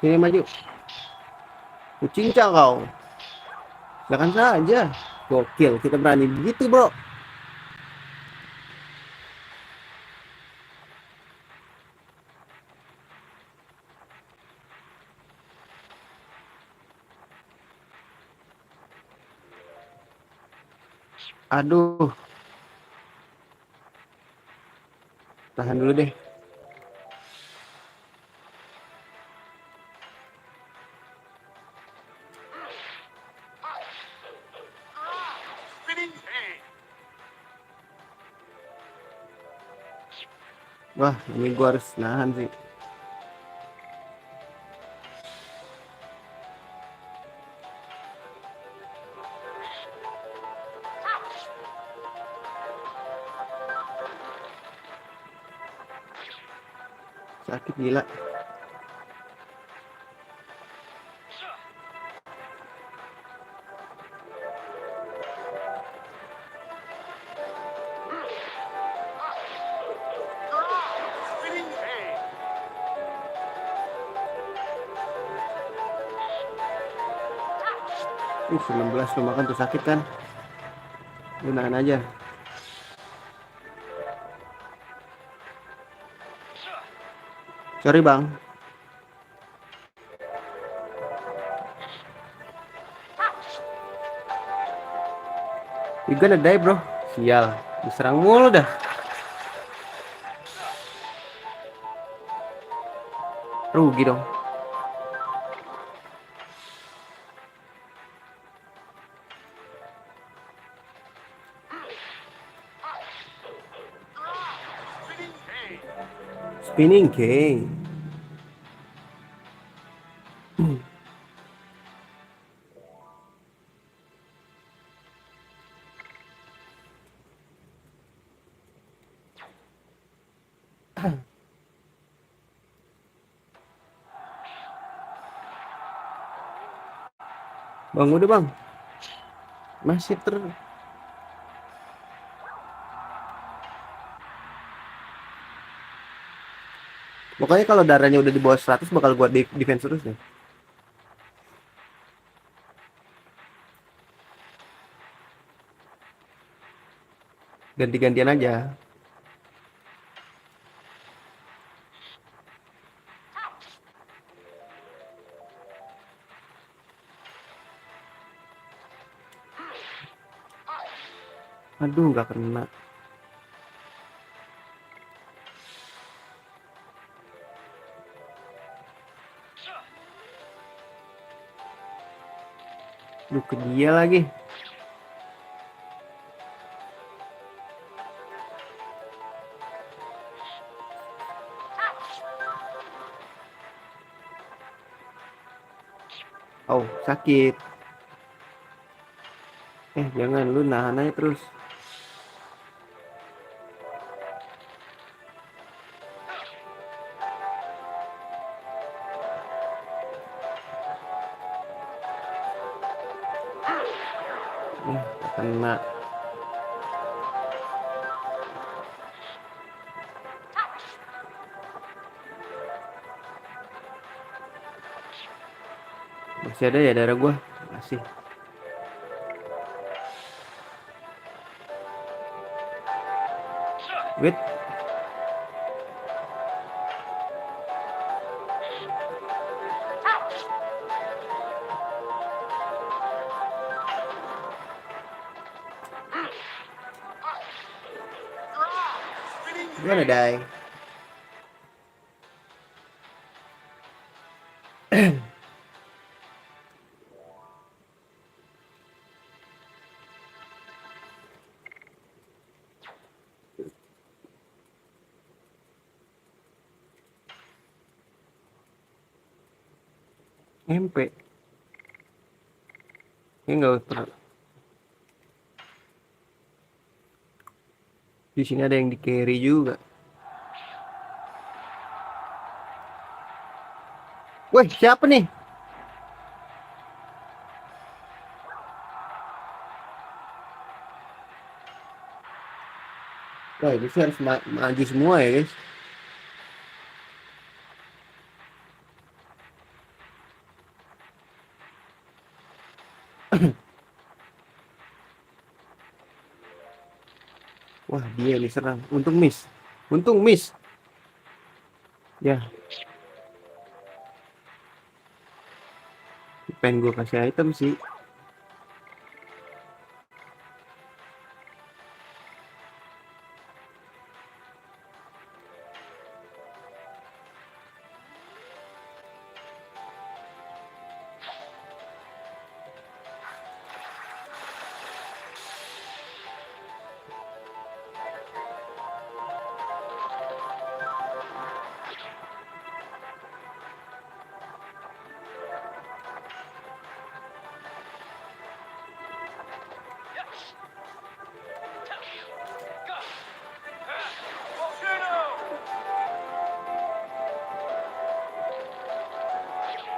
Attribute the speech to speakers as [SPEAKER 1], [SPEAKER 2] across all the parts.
[SPEAKER 1] Sini maju. Kucingca kau. Silakan saja. Gokil, kita berani begitu, bro. Aduh, tahan dulu deh. Wah, ini gua harus nahan sih. Sakit gila. Ih, 19 lu makan tuh sakit kan? Lu nahan aja. Sorry, Bang. You gonna die, bro. Sial, diserang mulu dah. Rugi dong. Spinning king. Bang, udah bang. Masih Pokoknya kalau darahnya udah di bawah 100 bakal gua defense terus nih. Ganti-gantian aja. Aduh, nggak kena. Duh, ke dia lagi. Oh, sakit. Jangan, lu nahan aja terus. Kena. Masih ada ya darah gua? Masih. Wait. Gimana, Dai? MP. Ini enggak pernah. Di sini ada yang di carry juga. Woi, siapa nih? Wah, ini sih harus maju semua ya, guys. Wah, dia nih serang. Untung miss. Untung miss. Ya, pengen gue kasih item sih.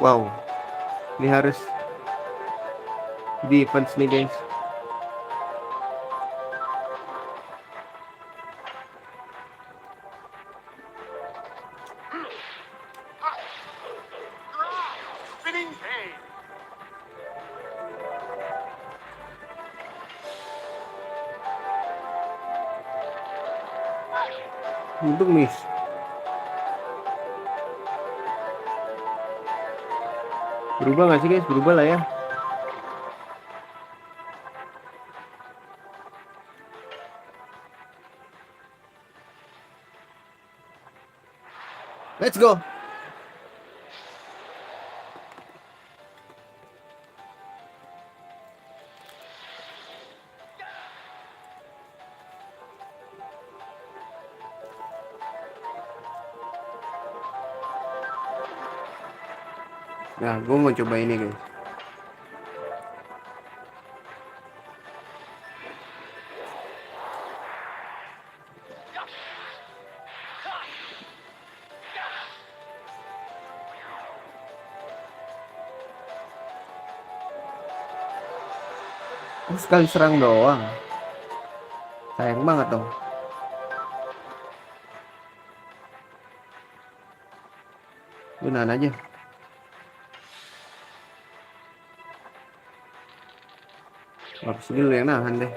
[SPEAKER 1] Wow, ini harus defense nih guys. Untung miss. Berubah nggak sih guys? Berubah lah ya. Let's go. Nah, gue mau coba ini guys. Oh, sekali serang doang. Sayang banget dong. Lu nahan aja. Habis ini lu yang nahan deh.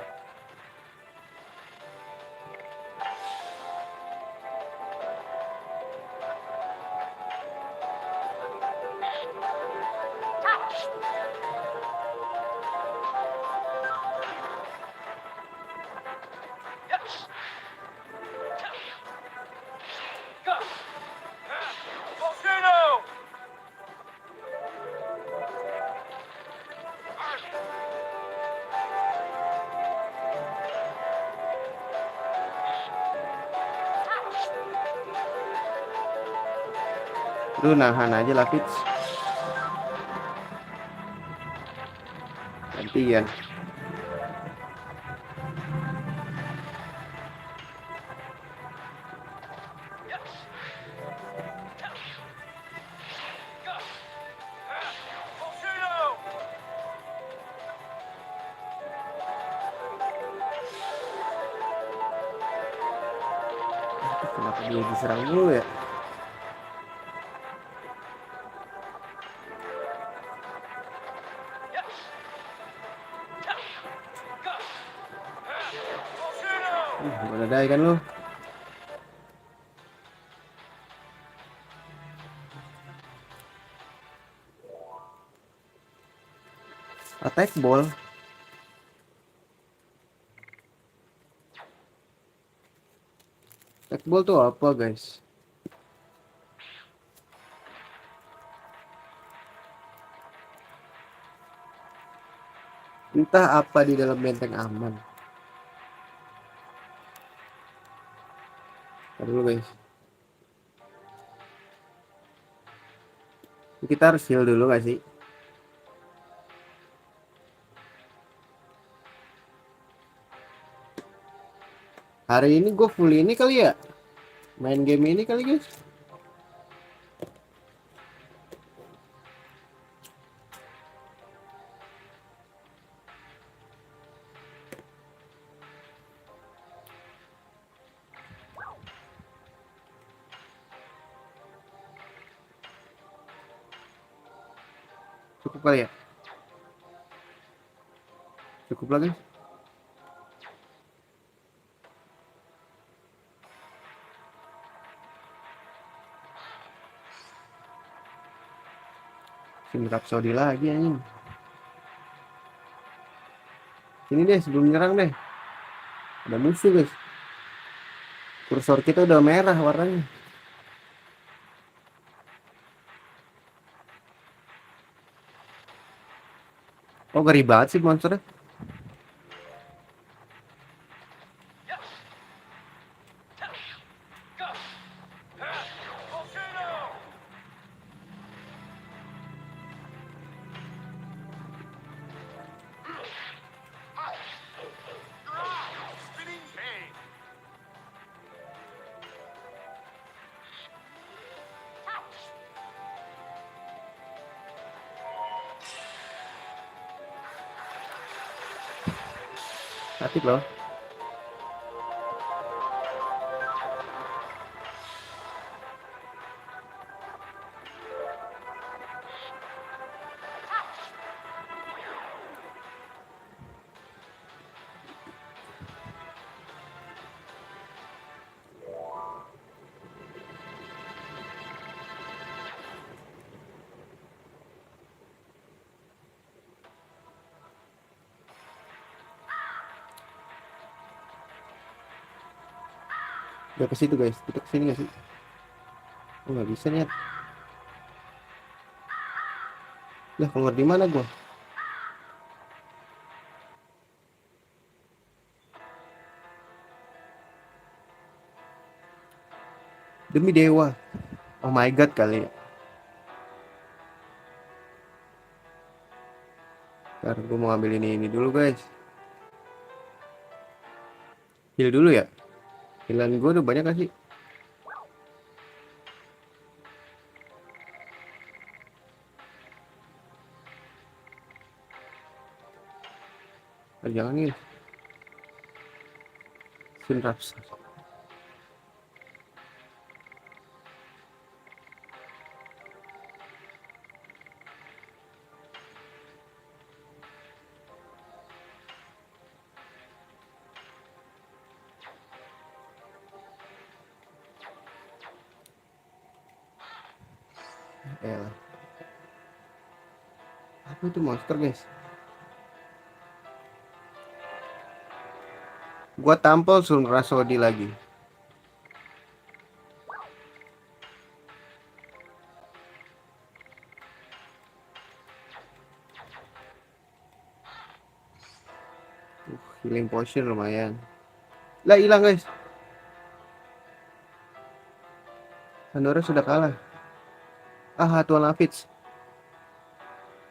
[SPEAKER 1] Lu nahan aja lah Fitz. Gantian. Kenapa dia diserang dulu ya? Mana dai kan lu? Attack ball. Attack ball tuh apa guys? Entah apa di dalam benteng aman. Ntar dulu guys. Kita harus heal dulu gak sih? Hari ini gue full ini kali ya? Main game ini kali guys? Cukup kali ya? Cukup lagi. Sini Rhapsody lagi anjing. Sini deh sebelum nyerang deh. Ada musuh guys. Kursor kita udah merah warnanya. Oh ngeri banget sih monsternya. Aktif loh. Udah ke situ guys. Kita ke sini nggak sih? Oh nggak bisa nih. Lah keluar di mana gua? Demi dewa. Oh my god kali ya. Ntar gue mau ambil ini dulu guys. Heal dulu ya. Healan gue udah banyak gak sih? Oh, jangan nih. Sinraps. Elah. Apa itu monster guys? Gua tampol Rasodi lagi. Healing potion lumayan. Lah hilang guys. Pandora sudah kalah. Ah, Tuan Lafitz.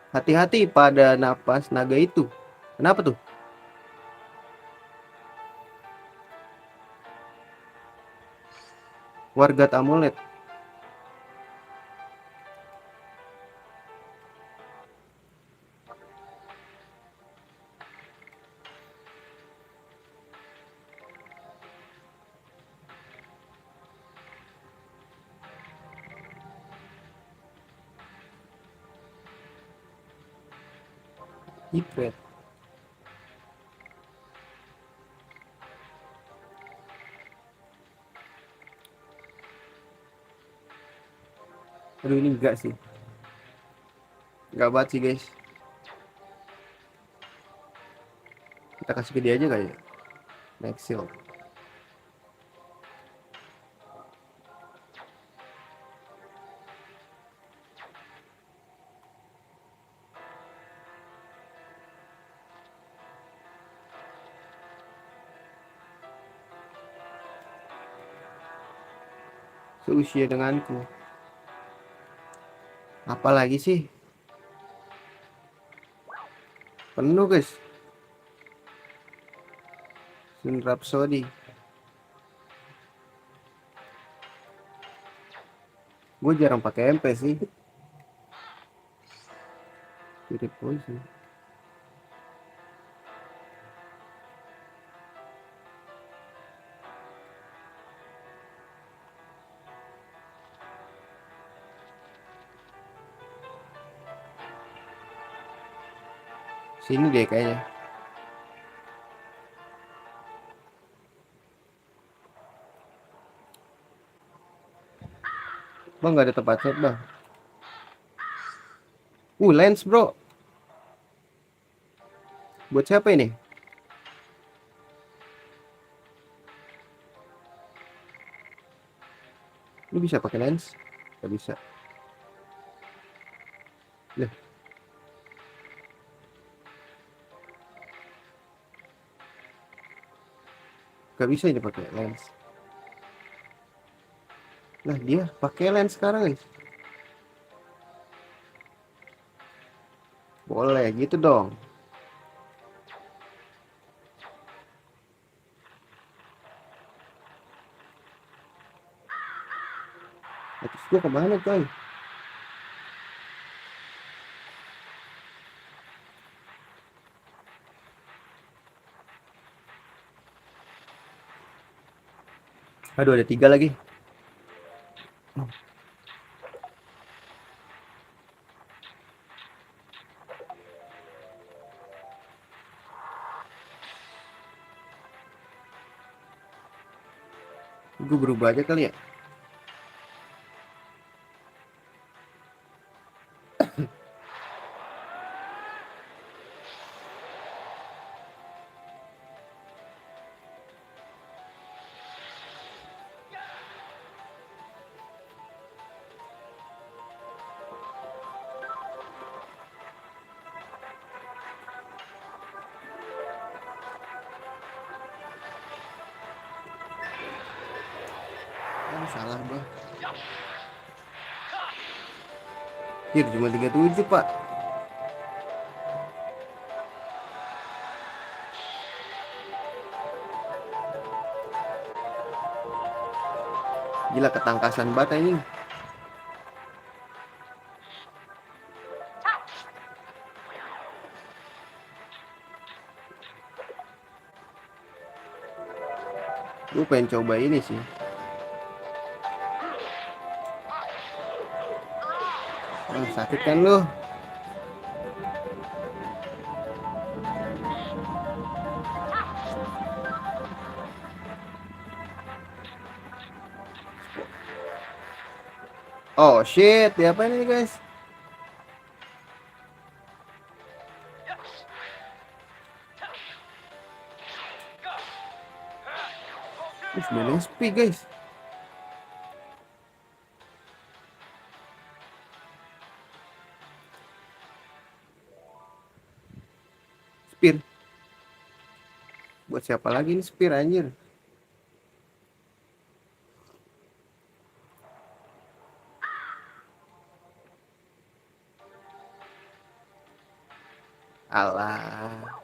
[SPEAKER 1] Hati-hati pada napas naga itu. Kenapa tuh? Warga amulet. Ipret. Aduh ini enggak sih. Enggak banget sih guys. Kita kasih ke dia aja kali ya. Maxil. Seusia denganku. Apalagi sih? Penuh guys. Sun Rhapsody. Gue jarang pakai MP sih. Spirit poison. Sini deh kayaknya. Bang, nggak ada tempat set bang. Lens bro. Buat siapa ini? Ini bisa pakai lens? Nggak bisa. Loh, nggak bisa ini pakai lens. Nah, dia pakai lens sekarang guys. Boleh gitu dong. Terus gua kemana coy? Aduh, ada 3 lagi. Gue berubah aja kali ya. Salah bang. Cuma 37 pak. Gila, ketangkasan banget ini. Gue pengen coba ini sih. Sakit kan lu? Oh shit, diapain ini guys? Sebenarnya sepi guys. Spear. Buat siapa lagi ini spear anjir? Alah.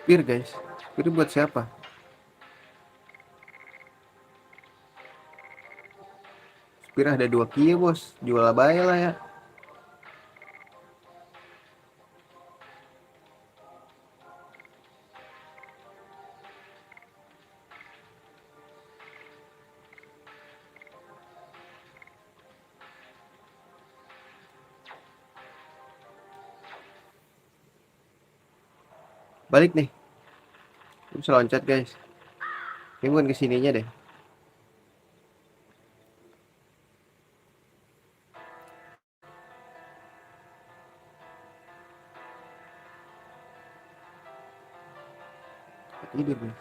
[SPEAKER 1] Spear guys. Spear buat siapa? Spear ada 2 kia bos. Jual bayar lah ya. Balik nih. Bisa loncat guys. Ini bukan kesininya deh. Tidur nih.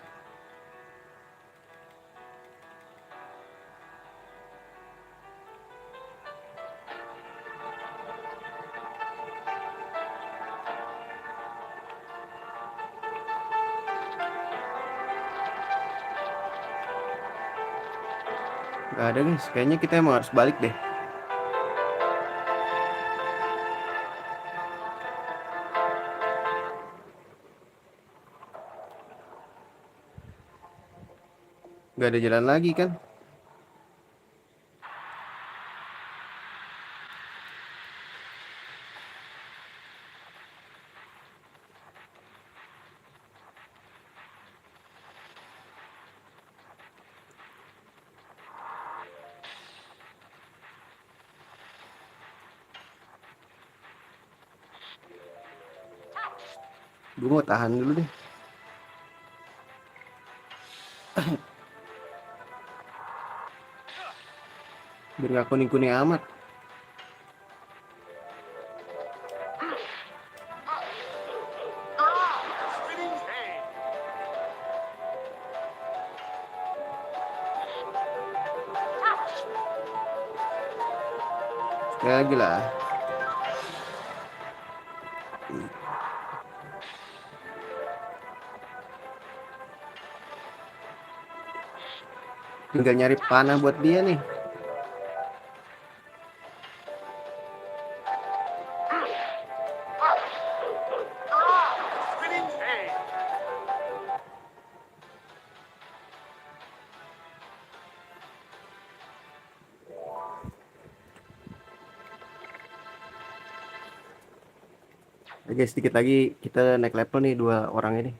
[SPEAKER 1] Gak ada guys. Kayaknya kita emang harus balik deh. Gak ada jalan lagi kan? Gue mau tahan dulu deh. Biar gak kuning-kuning amat. Sekali lagi lah. Tinggal nyari panah buat dia nih. Oke, sedikit lagi kita naik level nih 2 orang ini.